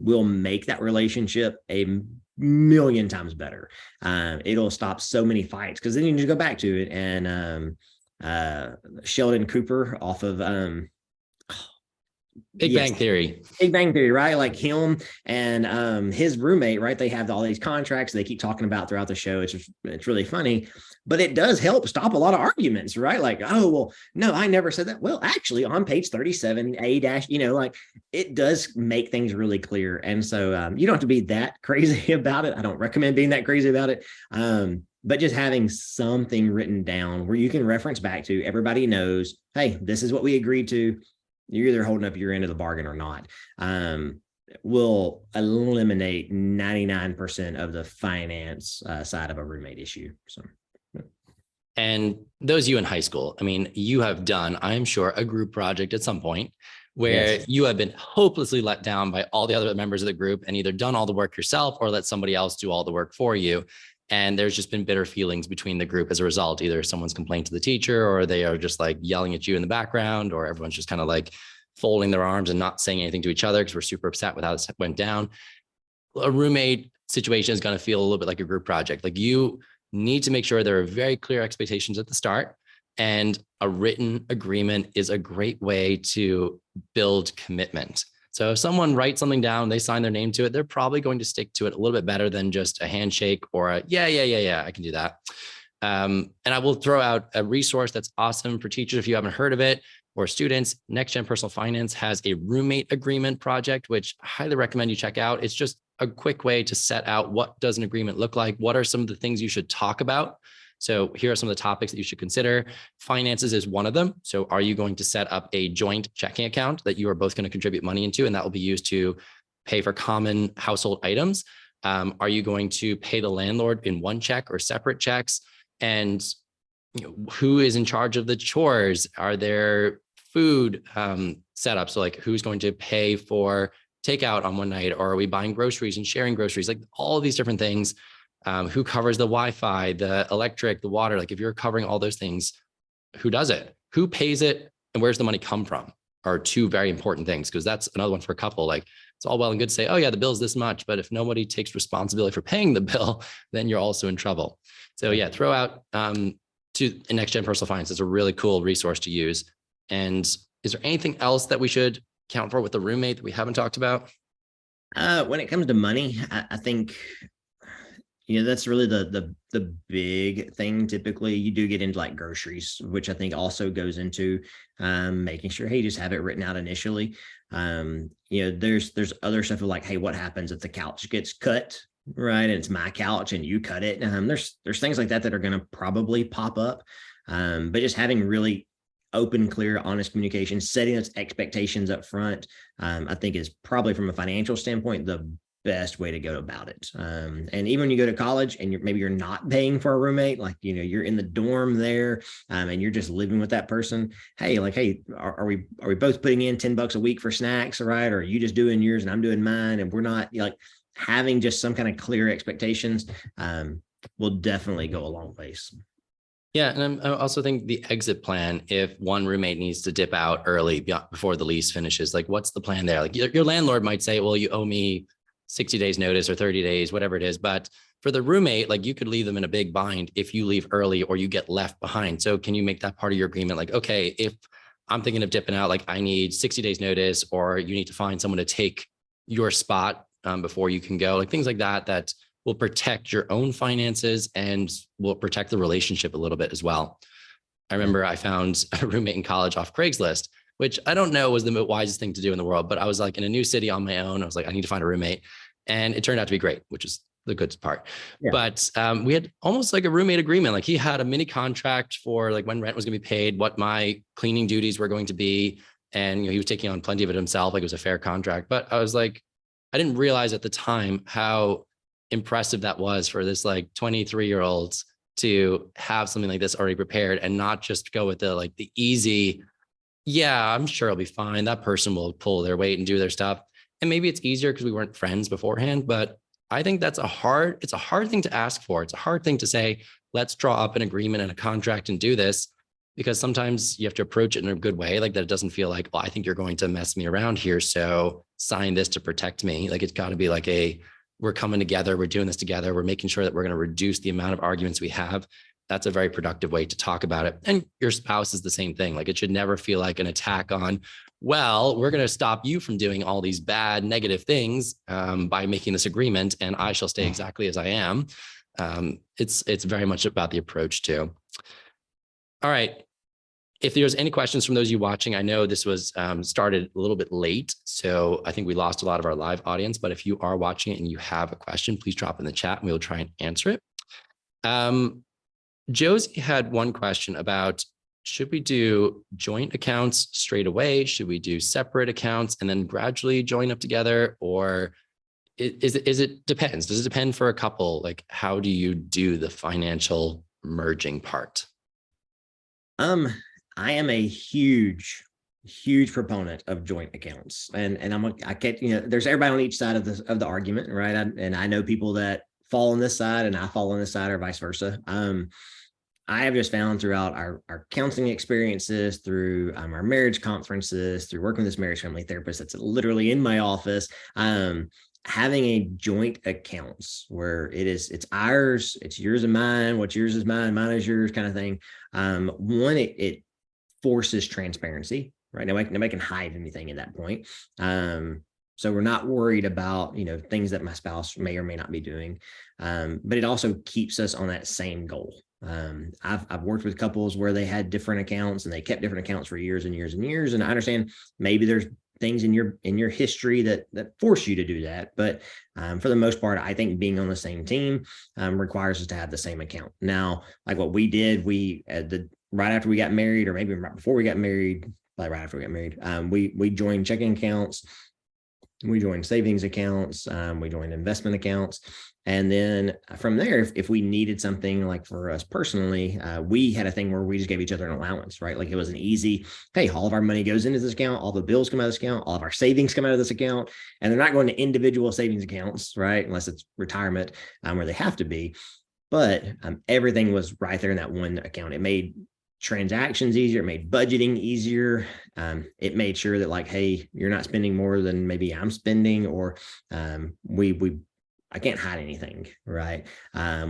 [SPEAKER 2] We'll make that relationship a million times better. It'll stop so many fights because then you can just go back to it. And Sheldon Cooper off of
[SPEAKER 1] Big Bang Theory.
[SPEAKER 2] Big Bang Theory, right? Like him and his roommate, right? They have all these contracts they keep talking about throughout the show. It's really funny, but it does help stop a lot of arguments, right? Like, oh, well, no, I never said that. Well, actually, on page 37, like it does make things really clear. And so you don't have to be that crazy about it. I don't recommend being that crazy about it. But just having something written down where you can reference back to, everybody knows, hey, this is what we agreed to. You're either holding up your end of the bargain or not, will eliminate 99% of the finance side of a roommate issue. So,
[SPEAKER 1] and those of you in high school, I mean, you have done, I'm sure, a group project at some point where
[SPEAKER 2] yes,
[SPEAKER 1] you have been hopelessly let down by all the other members of the group and either done all the work yourself or let somebody else do all the work for you. And there's just been bitter feelings between the group as a result. Either someone's complained to the teacher or they are just like yelling at you in the background, or everyone's just kind of like folding their arms and not saying anything to each other because we're super upset with how this went down. A roommate situation is going to feel a little bit like a group project. Like you need to make sure there are very clear expectations at the start, and a written agreement is a great way to build commitment. So if someone writes something down, they sign their name to it, they're probably going to stick to it a little bit better than just a handshake or a, yeah, I can do that. And I will throw out a resource that's awesome for teachers if you haven't heard of it, or students. Next Gen Personal Finance has a roommate agreement project, which I highly recommend you check out. It's just a quick way to set out what does an agreement look like? What are some of the things you should talk about? So here are some of the topics that you should consider. Finances is one of them. So are you going to set up a joint checking account that you are both going to contribute money into, and that will be used to pay for common household items? Are you going to pay the landlord in one check or separate checks? And who is in charge of the chores? Are there food setups? So like who's going to pay for takeout on one night? Or are we buying groceries and sharing groceries? Like all of these different things. Who covers the Wi-Fi, the electric, the water? Like if you're covering all those things, who does it? Who pays it? And where's the money come from? Are two very important things, because that's another one for a couple. Like it's all well and good to say, oh yeah, the bill's this much, but if nobody takes responsibility for paying the bill, then you're also in trouble. So yeah, throw out to Next Gen Personal Finance. It's a really cool resource to use. And is there anything else that we should account for with the roommate that we haven't talked about?
[SPEAKER 2] when it comes to money, I think that's really the big thing. Typically you do get into like groceries, which I think also goes into making sure, hey, just have it written out initially. There's other stuff of like, hey, what happens if the couch gets cut, right? And it's my couch and you cut it. There's things like that are going to probably pop up. But just having really open, clear, honest communication, setting those expectations up front, I think is probably from a financial standpoint, the best way to go about it. And even when you go to college and maybe you're not paying for a roommate, like, you're in the dorm there, and you're just living with that person. Hey, are we both putting in $10 a week for snacks, right? Or are you just doing yours and I'm doing mine? And we're not, having just some kind of clear expectations will definitely go a long ways.
[SPEAKER 1] Yeah. And I also think the exit plan, if one roommate needs to dip out early before the lease finishes, like what's the plan there? Like your landlord might say, well, you owe me 60 days notice or 30 days, whatever it is. But for the roommate, like you could leave them in a big bind if you leave early or you get left behind. So can you make that part of your agreement? Like, okay, if I'm thinking of dipping out, like I need 60 days notice, or you need to find someone to take your spot before you can go, like things like that will protect your own finances and will protect the relationship a little bit as well. I remember I found a roommate in college off Craigslist, which I don't know was the wisest thing to do in the world, but I was like in a new city on my own. I was like, I need to find a roommate. And it turned out to be great, which is the good part. Yeah. But we had almost like a roommate agreement. Like he had a mini contract for like when rent was going to be paid, what my cleaning duties were going to be. And he was taking on plenty of it himself. Like it was a fair contract. But I was like, I didn't realize at the time how impressive that was for this like 23-year-olds to have something like this already prepared and not just go with the easy, yeah, I'm sure I'll be fine. That person will pull their weight and do their stuff. And maybe it's easier because we weren't friends beforehand, but I think it's a hard thing to ask for. It's a hard thing to say, let's draw up an agreement and a contract and do this, because sometimes you have to approach it in a good way, like that it doesn't feel like, well, I think you're going to mess me around here, so sign this to protect me. Like it's got to be like we're coming together, we're doing this together, we're making sure that we're going to reduce the amount of arguments we have. That's a very productive way to talk about it. And your spouse is the same thing. Like it should never feel like an attack on, well, we're going to stop you from doing all these bad, negative things by making this agreement, and I shall stay exactly as I am. It's very much about the approach too. All right. If there's any questions from those of you watching, I know this was started a little bit late, so I think we lost a lot of our live audience, but if you are watching it and you have a question, please drop in the chat and we'll try and answer it. Josie had one question about, should we do joint accounts straight away? Should we do separate accounts and then gradually join up together? Or is it depends? Does it depend for a couple? Like, how do you do the financial merging part?
[SPEAKER 2] I am a huge proponent of joint accounts, and I get, there's everybody on each side of the argument, right? And I know people that fall on this side and I fall on this side, or vice versa. I have just found throughout our counseling experiences, through our marriage conferences, through working with this marriage family therapist that's literally in my office, having a joint accounts where it's ours, it's yours and mine, what's yours is mine, mine is yours kind of thing. One, it forces transparency, right? Nobody can hide anything at that point. So we're not worried about, things that my spouse may or may not be doing. But it also keeps us on that same goal. I've worked with couples where they had different accounts and they kept different accounts for years and years and years. And I understand maybe there's things in your history that force you to do that. But for the most part, I think being on the same team requires us to have the same account. Now, like what we did, right after we got married, or maybe right before we got married, like right after we got married, we joined checking accounts, we joined savings accounts, we joined investment accounts. And then from there, if we needed something, like for us personally, we had a thing where we just gave each other an allowance, right? Like it was an easy, hey, all of our money goes into this account, all the bills come out of this account, all of our savings come out of this account, and they're not going to individual savings accounts, right? Unless it's retirement, where they have to be. But everything was right there in that one account. It made transactions easier, it made budgeting easier. It made sure that, like, hey, you're not spending more than maybe I'm spending, or I can't hide anything, right?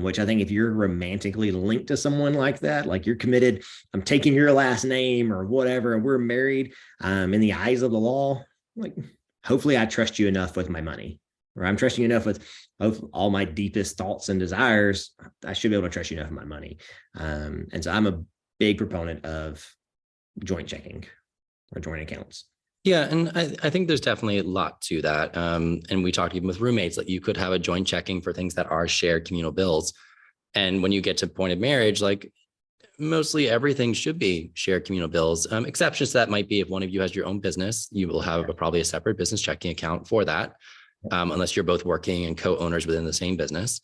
[SPEAKER 2] Which I think if you're romantically linked to someone like that, like you're committed, I'm taking your last name or whatever, and we're married, in the eyes of the law, like, hopefully I trust you enough with my money, or I'm trusting you enough with all my deepest thoughts and desires. I should be able to trust you enough with my money. And so I'm a big proponent of joint checking or joint accounts.
[SPEAKER 1] Yeah. And I think there's definitely a lot to that. And we talked even with roommates that you could have a joint checking for things that are shared communal bills. And when you get to point of marriage, like mostly everything should be shared communal bills. Exceptions to that might be if one of you has your own business, you will have probably a separate business checking account for that, unless you're both working and co-owners within the same business.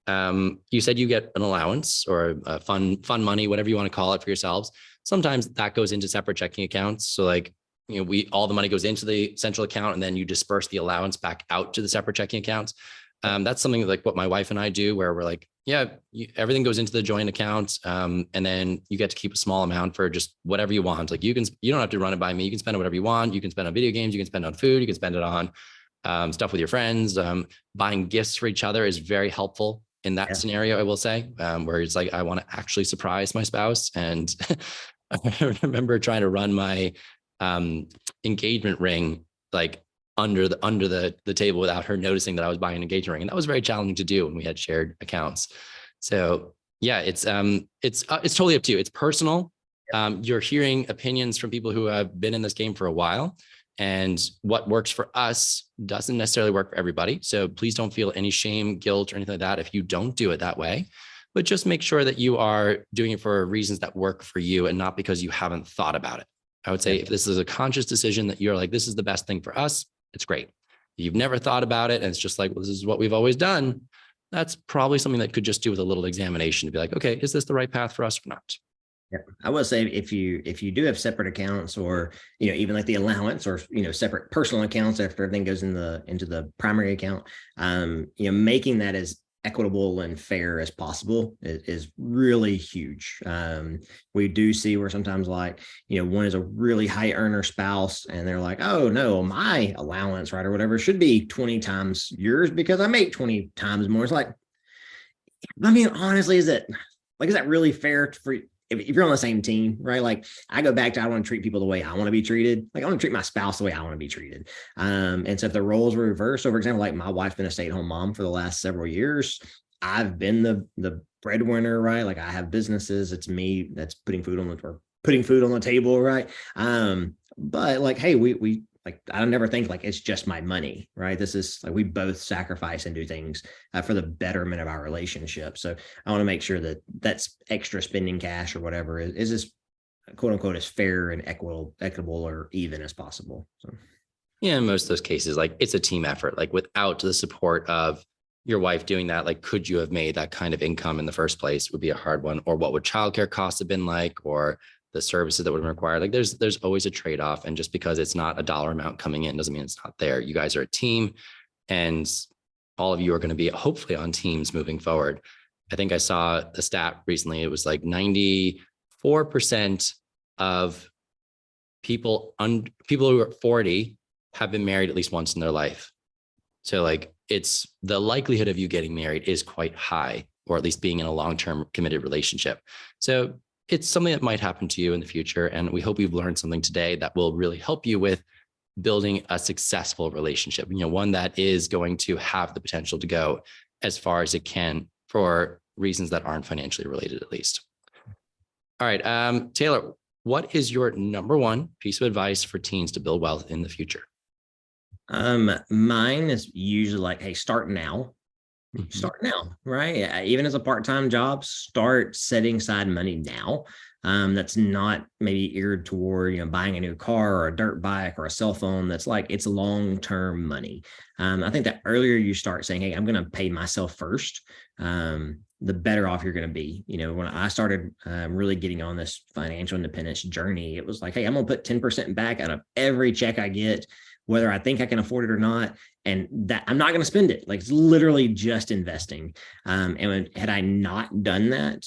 [SPEAKER 1] You said you get an allowance or a fun money, whatever you want to call it for yourselves. Sometimes that goes into separate checking accounts. So like, all the money goes into the central account and then you disperse the allowance back out to the separate checking accounts. That's something like what my wife and I do, where we're like, yeah, everything goes into the joint account. And then you get to keep a small amount for just whatever you want. Like you don't have to run it by me. You can spend it whatever you want. You can spend on video games. You can spend on food. You can spend it on stuff with your friends. Buying gifts for each other is very helpful in that scenario, I will say, where it's like, I want to actually surprise my spouse. And I remember trying to run my engagement ring like under the table without her noticing that I was buying an engagement ring, and that was very challenging to do when we had shared accounts. So yeah, it's totally up to you. It's personal. You're hearing opinions from people who have been in this game for a while, and what works for us doesn't necessarily work for everybody. So please don't feel any shame, guilt, or anything like that if you don't do it that way. But just make sure that you are doing it for reasons that work for you and not because you haven't thought about it. I would say if this is a conscious decision that you're like, this is the best thing for us, it's great. You've never thought about it and it's just like, well, this is what we've always done. that's probably something that could just do with a little examination to be like, okay, is this the right path for us or not?
[SPEAKER 2] Yeah. I will say if you do have separate accounts, or even like the allowance, or separate personal accounts after everything goes into the primary account, making that as equitable and fair as possible is really huge. We do see where sometimes, like, one is a really high earner spouse and they're like, oh no, my allowance, right, or whatever, should be 20 times yours because I make 20 times more. It's like, I mean, honestly, is that really fair for if you're on the same team, right? Like, I go back to, I want to treat people the way I want to be treated. Like, I want to treat my spouse the way I want to be treated. And so if the roles were reversed, so for example, like my wife's been a stay-at-home mom for the last several years. I've been the breadwinner, right? Like, I have businesses. It's me that's putting food on the table, right? But like, hey, we like, I don't never think like it's just my money, right? This is like, we both sacrifice and do things for the betterment of our relationship. So I want to make sure that that's extra spending cash or whatever is as quote unquote as fair and equitable or even as possible. So
[SPEAKER 1] yeah, in most of those cases, like, it's a team effort. Like, without the support of your wife doing that, like, could you have made that kind of income in the first place would be a hard one. Or what would childcare costs have been like, or the services that would have required. Like, there's always a trade-off. And just because it's not a dollar amount coming in doesn't mean it's not there. You guys are a team, and all of you are going to be hopefully on teams moving forward. I think I saw a stat recently. It was like 94% of people who are 40 have been married at least once in their life. So like, it's the likelihood of you getting married is quite high, or at least being in a long-term committed relationship. So it's something that might happen to you in the future. And we hope you've learned something today that will really help you with building a successful relationship, one that is going to have the potential to go as far as it can for reasons that aren't financially related, at least. All right. Taylor, what is your number one piece of advice for teens to build wealth in the future?
[SPEAKER 2] Mine is usually like, hey, start now. Start now, right? Even as a part-time job, start setting aside money now. That's not maybe geared toward, buying a new car or a dirt bike or a cell phone. That's like, it's long-term money. I think that earlier you start saying, hey, I'm going to pay myself first, the better off you're going to be. When I started really getting on this financial independence journey, it was like, hey, I'm going to put 10% back out of every check I get, whether I think I can afford it or not. And that I'm not going to spend it. Like, it's literally just investing. And had I not done that,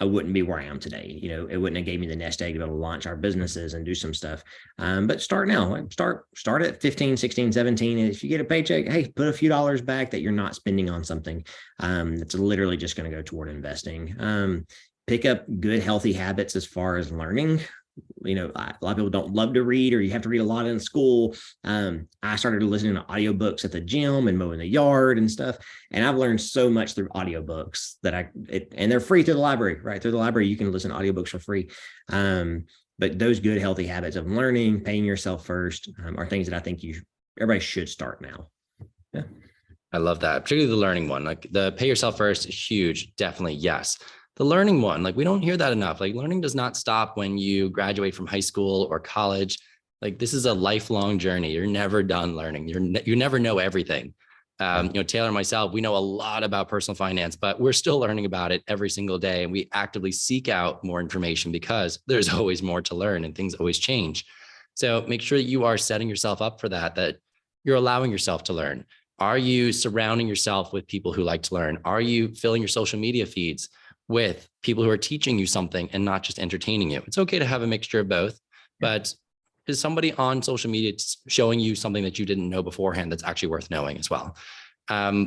[SPEAKER 2] I wouldn't be where I am today. It wouldn't have gave me the nest egg to be able to launch our businesses and do some stuff. But start now, like start at 15, 16, 17. And if you get a paycheck, hey, put a few dollars back that you're not spending on something that's literally just going to go toward investing. Pick up good, healthy habits as far as learning. A lot of people don't love to read, or you have to read a lot in school. I started listening to audiobooks at the gym and mowing the yard and stuff. And I've learned so much through audiobooks and they're free through the library, right? Through the library, you can listen to audiobooks for free. But those good, healthy habits of learning, paying yourself first, are things that I think everybody should start now. Yeah.
[SPEAKER 1] I love that. Particularly the learning one, like the pay yourself first, huge. Definitely. Yes. The learning one, like, we don't hear that enough. Like, learning does not stop when you graduate from high school or college. Like, this is a lifelong journey. You're never done learning. You never know everything. Taylor and myself, we know a lot about personal finance, but we're still learning about it every single day. And we actively seek out more information because there's always more to learn and things always change. So make sure that you are setting yourself up for that you're allowing yourself to learn. Are you surrounding yourself with people who like to learn? Are you filling your social media feeds with people who are teaching you something and not just entertaining you? It's okay to have a mixture of both, but is somebody on social media showing you something that you didn't know beforehand that's actually worth knowing as well?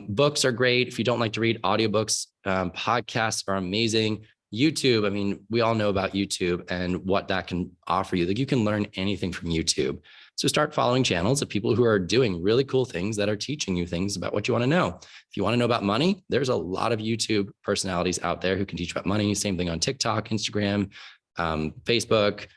[SPEAKER 1] Books are great. If you don't like to read, audiobooks, podcasts are amazing. YouTube, I mean, we all know about YouTube and what that can offer you. Like, you can learn anything from YouTube. So start following channels of people who are doing really cool things that are teaching you things about what you want to know. If you want to know about money, there's a lot of YouTube personalities out there who can teach about money. Same thing on TikTok, Instagram, Facebook.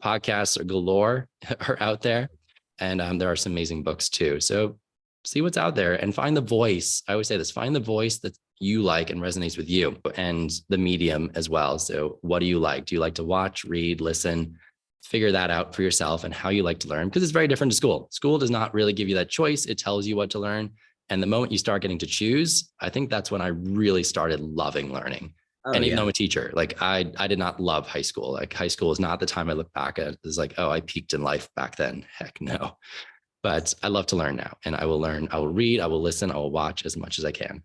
[SPEAKER 1] Podcasts are galore are out there. And there are some amazing books too. So see what's out there and find the voice. I always say this, find the voice that you like and resonates with you, and the medium as well. So what do you like? Do you like to watch, read, listen? Figure that out for yourself and how you like to learn, because it's very different to school. School does not really give you that choice. It tells you what to learn. And the moment you start getting to choose, I think that's when I really started loving learning.
[SPEAKER 2] Oh,
[SPEAKER 1] And even though
[SPEAKER 2] yeah.
[SPEAKER 1] I'm a teacher, like I did not love high school. Like high school is not the time I look back at. It's like, oh, I peaked in life back then. Heck no. But I love to learn now, and I will learn. I will read. I will listen. I will watch as much as I can.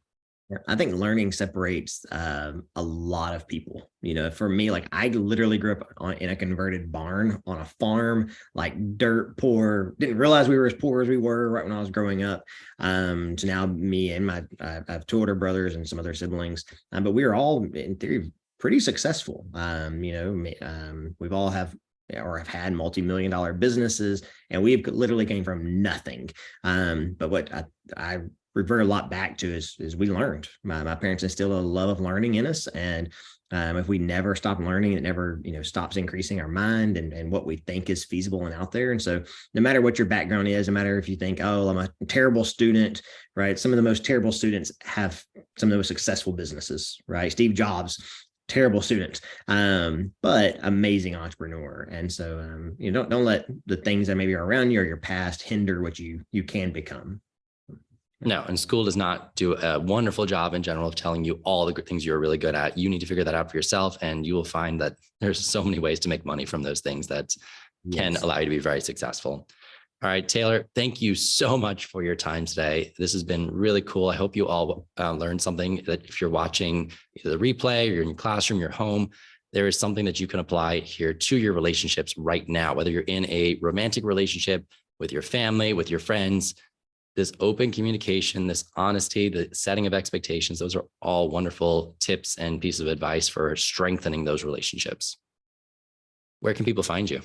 [SPEAKER 2] Yeah, I think learning separates a lot of people. You know, for me, like I literally grew up in a converted barn on a farm, like dirt poor. Didn't realize we were as poor as we were right when I was growing up. To now me and I have two older brothers and some other siblings, but we are all in theory pretty successful. We've all have or have had multi-million-dollar businesses, and we've literally came from nothing. But what I revert a lot back to is we learned. My parents instilled a love of learning in us, and if we never stop learning, it never stops increasing our mind and what we think is feasible and out there. And so, no matter what your background is, no matter if you think, oh, I'm a terrible student, right? Some of the most terrible students have some of the most successful businesses, right? Steve Jobs, terrible student, but amazing entrepreneur. And so, don't let the things that maybe are around you or your past hinder what you can become.
[SPEAKER 1] No, and school does not do a wonderful job in general of telling you all the good things you're really good at. You need to figure that out for yourself, and you will find that there's so many ways to make money from those things that can allow you to be very successful. All right, Taylor, thank you so much for your time today. This has been really cool. I hope you all learned something, that if you're watching either the replay or you're in your classroom, your home, there is something that you can apply here to your relationships right now, whether you're in a romantic relationship with your family, with your friends. This open communication, this honesty, the setting of expectations, those are all wonderful tips and pieces of advice for strengthening those relationships. Where can people find you?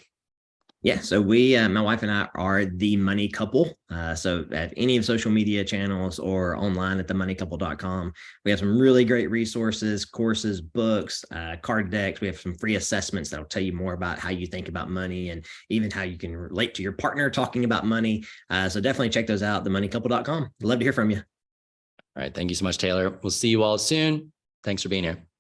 [SPEAKER 2] Yeah, so my wife and I are the Money Couple. So at any of social media channels or online at themoneycouple.com, we have some really great resources, courses, books, card decks. We have some free assessments that'll tell you more about how you think about money and even how you can relate to your partner talking about money. So definitely check those out, themoneycouple.com. Love to hear from you.
[SPEAKER 1] All right. Thank you so much, Taylor. We'll see you all soon. Thanks for being here.